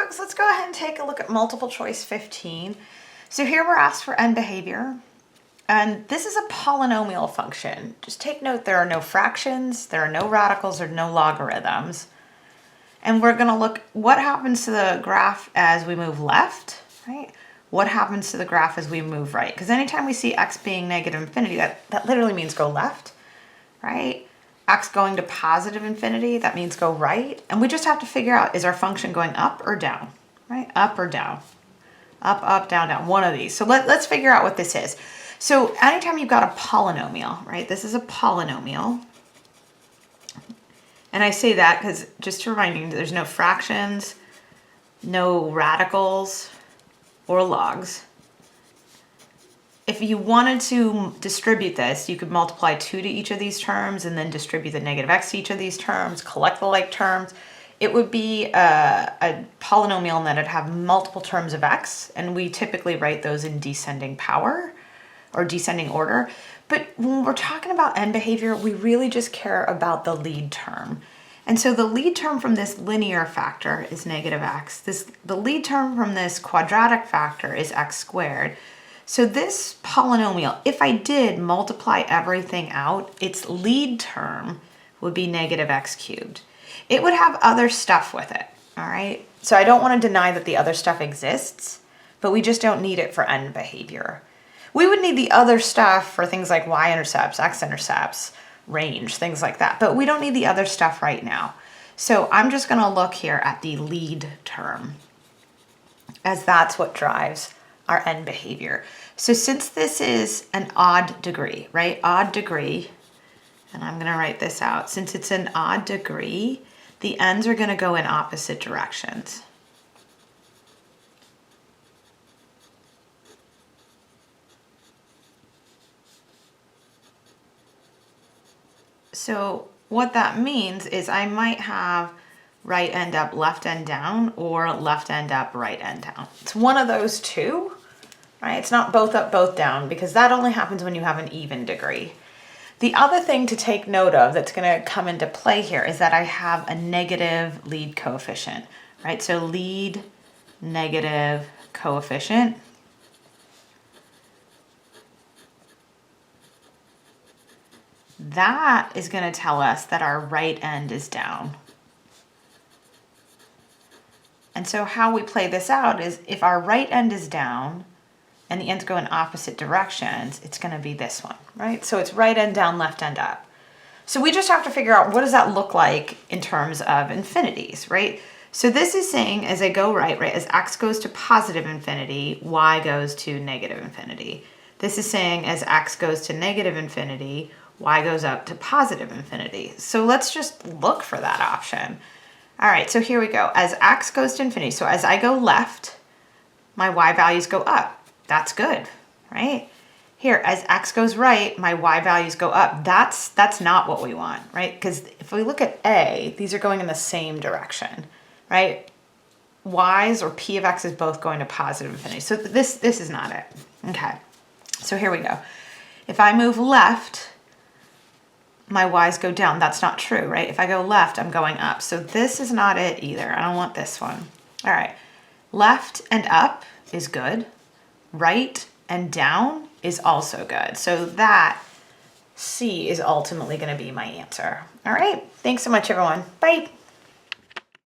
folks, let's go ahead and take a look at multiple choice 15. So here we're asked for end behavior, and this is a polynomial function. Just take note, there are no fractions, there are no radicals, or no logarithms. And we're gonna look what happens to the graph as we move left, right? What happens to the graph as we move right? Because anytime we see x being negative infinity, that literally means go left, right? X going to positive infinity, that means go right. And we just have to figure out, is our function going up or down, right? Up or down, up, down, down, one of these. So let's figure out what this is. So anytime you've got a polynomial, right? This is a polynomial. And I say that because just to remind you, there's no fractions, no radicals or logs. If you wanted to distribute this, you could multiply 2 to each of these terms and then distribute the negative x to each of these terms, collect the like terms. It would be a polynomial and then it'd have multiple terms of x, and we typically write those in descending power or descending order. But when we're talking about end behavior, we really just care about the lead term. And so the lead term from this linear factor is negative x. The lead term from this quadratic factor is x squared. So this polynomial, if I did multiply everything out, its lead term would be negative x cubed. It would have other stuff with it, all right? So I don't want to deny that the other stuff exists, but we just don't need it for end behavior. We would need the other stuff for things like y-intercepts, x-intercepts, range, things like that, but we don't need the other stuff right now. So I'm just going to look here at the lead term, as that's what drives our end behavior. So since this is an odd degree, right? Odd degree, and I'm going to write this out. Since it's an odd degree, the ends are going to go in opposite directions. So what that means is I might have right end up, left end down, or left end up, right end down. It's one of those two, right? It's not both up, both down, because that only happens when you have an even degree. The other thing to take note of that's going to come into play here is that I have a negative lead coefficient, right? So lead negative coefficient. That is going to tell us that our right end is down. And so how we play this out is if our right end is down and the ends go in opposite directions, it's going to be this one, right? So it's right end down, left end up. So we just have to figure out what does that look like in terms of infinities, right? So this is saying as I go right, as x goes to positive infinity, y goes to negative infinity. This is saying as x goes to negative infinity, y goes up to positive infinity. So let's just look for that option. All right, so here we go. As x goes to infinity, so as I go left, my y values go up. That's good, right? Here, as x goes right, my y values go up. That's not what we want, right? Because if we look at A, these are going in the same direction, right? Y's or p of x is both going to positive infinity. So this is not it. Okay, so here we go. If I move left, my y's go down. That's not true, right? If I go left, I'm going up. So this is not it either. I don't want this one. All right, left and up is good. Right and down is also good. So that C is ultimately going to be my answer. All right, thanks so much, everyone. Bye.